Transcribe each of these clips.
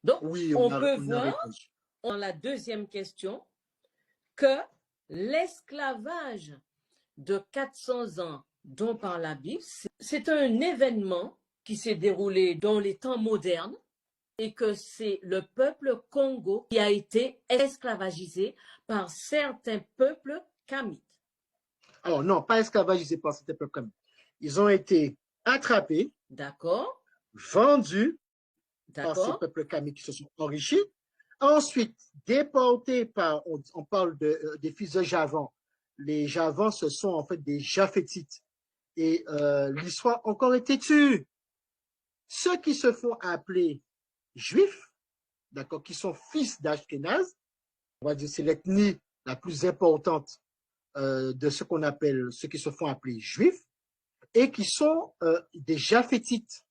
Donc, Oui, on peut on a voir répondu. dans la deuxième question que l'esclavage de 400 ans dont parle la Bible, c'est un événement qui s'est déroulé dans les temps modernes et que c'est le peuple Congo qui a été esclavagisé par certains peuples kamites. Alors non, pas esclavagisés par certains peuples kamites. Ils ont été attrapés, d'accord, vendus par ces d'accord, peuples kamites qui se sont enrichis. Ensuite, déportés par, on parle des fils de Javan. Les Javans, ce sont en fait des Japhétites. Et l'histoire a encore été tue. Ceux qui se font appeler juifs, d'accord, qui sont fils d'Ashkenaz, on va dire c'est l'ethnie la plus importante de ce qu'on appelle, ceux qui se font appeler juifs, et qui sont des Japhétites.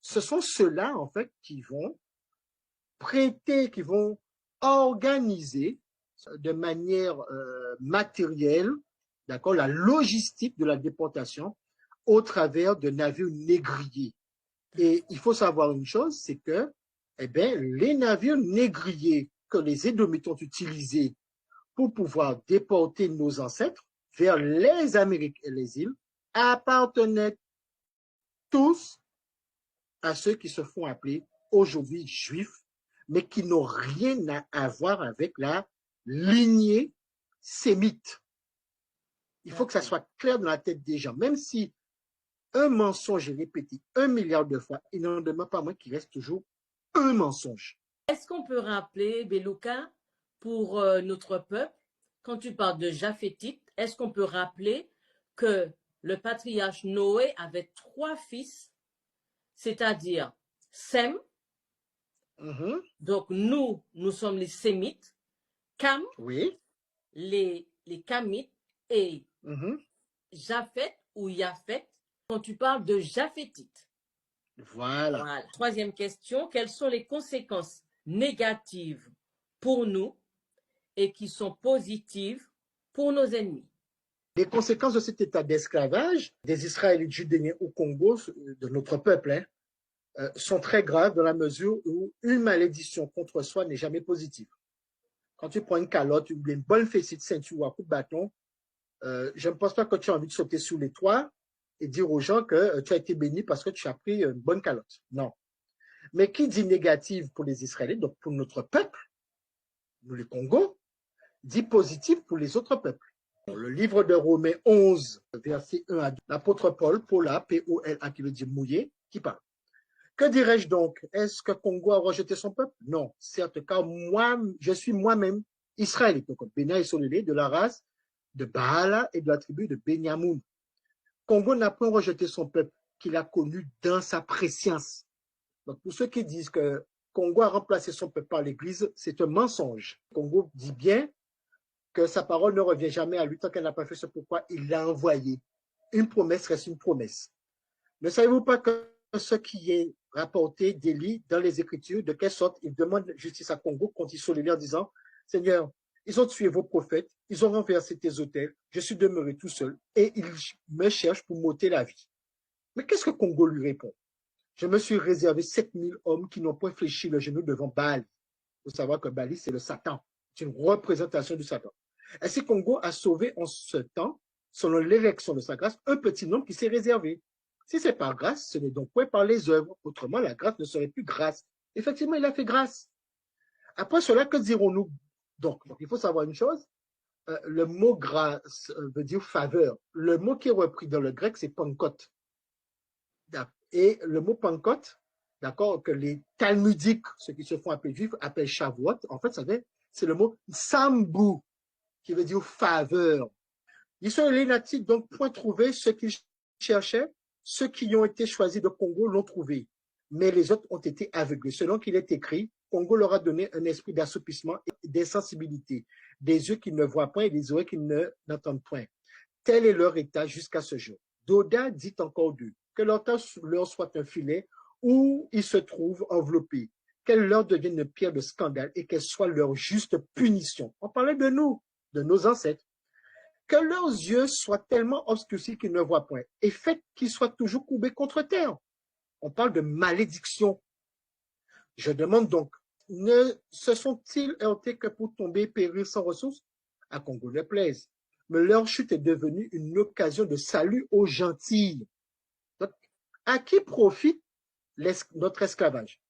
Ce sont ceux-là, en fait, qui vont prêter, qui vont organiser de manière matérielle, d'accord, la logistique de la déportation au travers de navires négriers. Et il faut savoir une chose, c'est que, eh bien, les navires négriers que les Édomites ont utilisés pour pouvoir déporter nos ancêtres vers les Amériques et les îles appartenaient tous à ceux qui se font appeler aujourd'hui juifs, mais qui n'ont rien à voir avec la lignée sémite. Il faut que ça soit clair dans la tête des gens. Même si un mensonge est répété 1 milliard de fois, il n'en demeure pas moins qu'il reste toujours un mensonge. Est-ce qu'on peut rappeler, Belouka, pour notre peuple, quand tu parles de Japhétite, est-ce qu'on peut rappeler que le patriarche Noé avait 3 fils, c'est-à-dire Sem, donc nous sommes les Sémites, Cam, oui, les Kamites, et Japhet ou Yaphet, quand tu parles de Japhétite. Voilà. Troisième question, quelles sont les conséquences négatives pour nous et qui sont positives pour nos ennemis? Les conséquences de cet état d'esclavage des Israélites judeñens au Congo, de notre peuple, sont très graves dans la mesure où une malédiction contre soi n'est jamais positive. Quand tu prends une calotte ou une bonne fessée de ceinture ou un coup de bâton, je ne pense pas que tu as envie de sauter sous les toits et dire aux gens que tu as été béni parce que tu as pris une bonne calotte. Non. Mais qui dit négative pour les Israélites, donc pour notre peuple, nous les Congos, dit positif pour les autres peuples. Le livre de Romains 11, verset 1 à 2, l'apôtre Paul, Paula, P-O-L-A, qui veut dire mouillé, qui parle. Que dirais-je donc? Est-ce que Congo a rejeté son peuple? Non, certes, car moi, je suis moi-même israélite, donc Bénin et Solélé, de la race de Baala et de la tribu de Benyamoun. Congo n'a point rejeté son peuple qu'il a connu dans sa préscience. Donc, pour ceux qui disent que Congo a remplacé son peuple par l'Église, c'est un mensonge. Congo dit bien que sa parole ne revient jamais à lui tant qu'elle n'a pas fait ce pourquoi il l'a envoyé. Une promesse reste une promesse. Ne savez-vous pas que ce qui est rapporté d'Élie dans les Écritures, de quelle sorte il demande justice à Congo quand il solennait en disant « Seigneur, ils ont tué vos prophètes, ils ont renversé tes autels, je suis demeuré tout seul et ils me cherchent pour m'ôter la vie. » Mais qu'est-ce que Congo lui répond? Je me suis réservé 7000 hommes qui n'ont point fléchi le genou devant Baal. Il faut savoir que Baal, c'est le Satan. C'est une représentation du Satan. Ainsi, Congo a sauvé en ce temps, selon l'élection de sa grâce, un petit nombre qui s'est réservé. Si c'est par grâce, ce n'est donc point par les œuvres. Autrement, la grâce ne serait plus grâce. Effectivement, il a fait grâce. Après cela, que dirons-nous? Donc, il faut savoir une chose. Le mot grâce veut dire faveur. Le mot qui est repris dans le grec, c'est pankot. Et le mot pankot, d'accord, que les talmudiques, ceux qui se font appeler juifs, appellent Shavuot, en fait, c'est le mot sambu, qui veut dire faveur. Ils sont les natifs, donc point trouvé, ceux qu'ils cherchaient, ceux qui ont été choisis de Congo l'ont trouvé. Mais les autres ont été aveuglés. Selon qu'il est écrit, Congo leur a donné un esprit d'assoupissement et d'insensibilité, des yeux qui ne voient point et des oreilles qui n'entendent point. Tel est leur état jusqu'à ce jour. Doda dit encore d'eux, que leur tâche leur soit un filet où ils se trouvent enveloppés, qu'elle leur devienne une pierre de scandale et qu'elle soit leur juste punition. On parlait de nous, de nos ancêtres. Que leurs yeux soient tellement obscurcis qu'ils ne voient point, et fait qu'ils soient toujours courbés contre terre. On parle de malédiction. Je demande donc, ne se sont-ils heurtés que pour tomber et périr sans ressources? À Congo ne plaise. Mais leur chute est devenue une occasion de salut aux gentils. Donc, à qui profite notre esclavage?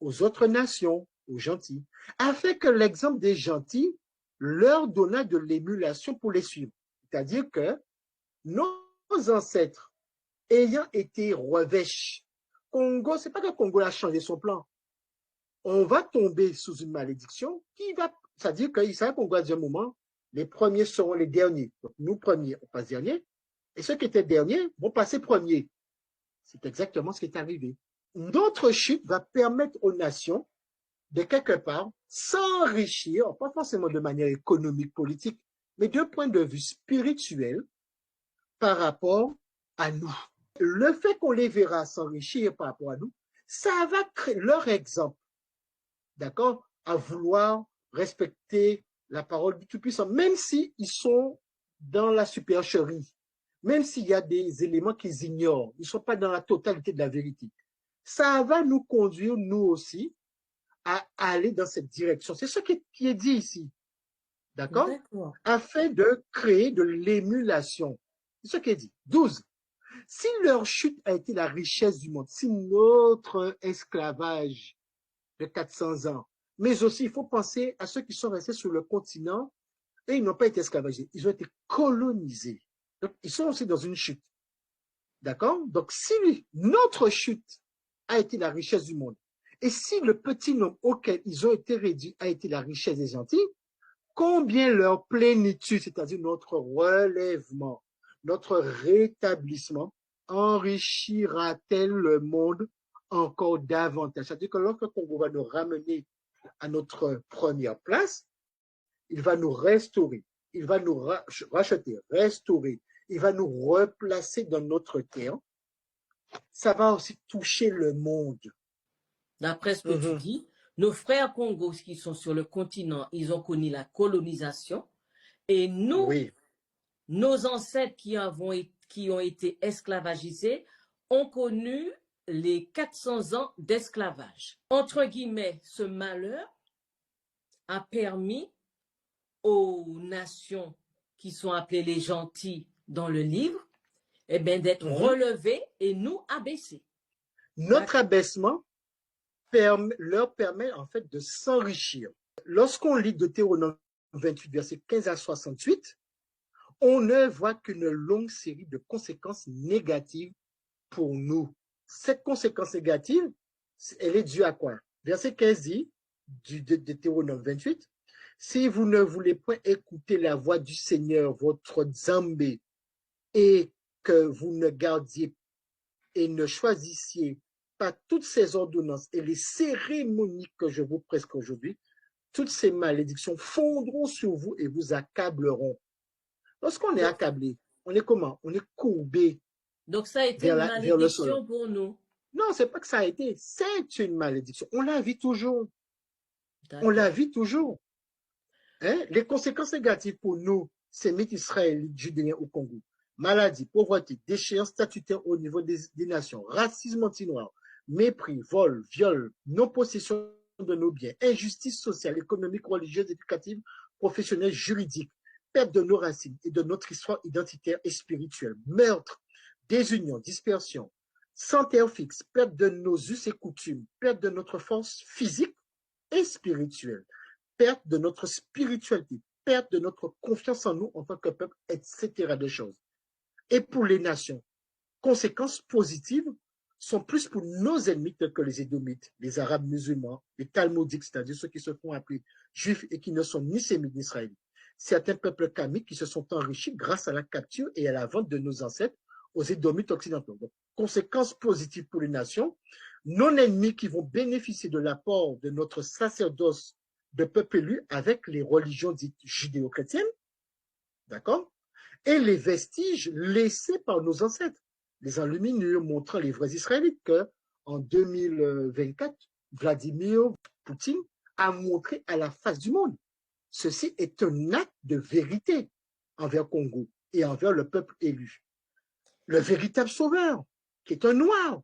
Aux autres nations, aux gentils, afin que l'exemple des gentils leur donnât de l'émulation pour les suivre. C'est-à-dire que nos ancêtres, ayant été revêches, Congo, c'est pas que Congo a changé son plan. On va tomber sous une malédiction qui va, c'est-à-dire qu'il savait qu'on va dire un moment, les premiers seront les derniers. Donc, nous premiers, on passe dernier, et ceux qui étaient derniers vont passer premiers. C'est exactement ce qui est arrivé. Notre chute va permettre aux nations de quelque part s'enrichir, pas forcément de manière économique, politique, mais d'un point de vue spirituel par rapport à nous. Le fait qu'on les verra s'enrichir par rapport à nous, ça va créer leur exemple, d'accord, à vouloir respecter la parole du Tout-Puissant, même s'ils sont dans la supercherie, même s'il y a des éléments qu'ils ignorent, ils ne sont pas dans la totalité de la vérité. Ça va nous conduire, nous aussi, à aller dans cette direction. C'est ce qui est dit ici, d'accord? Afin de créer de l'émulation. C'est ce qui est dit. 12. Si leur chute a été la richesse du monde, si notre esclavage de 400 ans, mais aussi il faut penser à ceux qui sont restés sur le continent et ils n'ont pas été esclavagés, ils ont été colonisés. Donc, ils sont aussi dans une chute. D'accord? Donc, si notre chute a été la richesse du monde, et si le petit nombre auquel ils ont été réduits a été la richesse des gentils, combien leur plénitude, c'est-à-dire notre relèvement, notre rétablissement, enrichira-t-elle le monde encore davantage? C'est-à-dire que lorsque Congo va nous ramener à notre première place, il va nous restaurer, il va nous racheter, restaurer, il va nous replacer dans notre terre. Ça va aussi toucher le monde. D'après ce que tu dis, nos frères congos qui sont sur le continent, ils ont connu la colonisation. Et nous, oui, nos ancêtres qui ont été esclavagisés ont connu les 400 ans d'esclavage. Entre guillemets, ce malheur a permis aux nations qui sont appelées les gentils dans le livre, eh bien, d'être relevées et nous abaissés. Notre abaissement leur permet en fait de s'enrichir. Lorsqu'on lit Deutéronome 28, versets 15 à 68, on ne voit qu'une longue série de conséquences négatives pour nous. Cette conséquence négative, elle est due à quoi? Verset 15 dit, de Deutéronome 28, si vous ne voulez point écouter la voix du Seigneur, votre Zambé, et que vous ne gardiez et ne choisissiez pas toutes ces ordonnances et les cérémonies que je vous presque aujourd'hui, toutes ces malédictions fondront sur vous et vous accableront. Lorsqu'on est accablé, on est comment? On est courbé. Donc ça a été une malédiction pour nous. Non, c'est pas que ça a été, c'est une malédiction. On la vit toujours. On la vit toujours. Hein? Les conséquences négatives pour nous, sémites israélites, judéens au Congo, maladie, pauvreté, déchéance statutaire au niveau des nations, racisme anti-noir, mépris, vol, viol, non-possession de nos biens, injustice sociale, économique, religieuse, éducative, professionnelle, juridique, perte de nos racines et de notre histoire identitaire et spirituelle, meurtre, désunion, dispersion, sans terre fixe, perte de nos us et coutumes, perte de notre force physique et spirituelle, perte de notre spiritualité, perte de notre confiance en nous en tant que peuple, etc. de choses. Et pour les nations, conséquences positives sont plus pour nos ennemis tels que les Édomites, les Arabes musulmans, les Talmudiques, c'est-à-dire ceux qui se font appeler juifs et qui ne sont ni sémites ni israélites. Certains peuples kamiques qui se sont enrichis grâce à la capture et à la vente de nos ancêtres aux Édomites occidentaux. Donc, conséquences positives pour les nations, nos ennemis qui vont bénéficier de l'apport de notre sacerdoce de peuple élu avec les religions dites judéo-chrétiennes, d'accord, et les vestiges laissés par nos ancêtres, les enluminures montrant les vrais Israélites que en 2024, Vladimir Poutine a montré à la face du monde. Ceci est un acte de vérité envers Congo et envers le peuple élu. Le véritable sauveur, qui est un noir,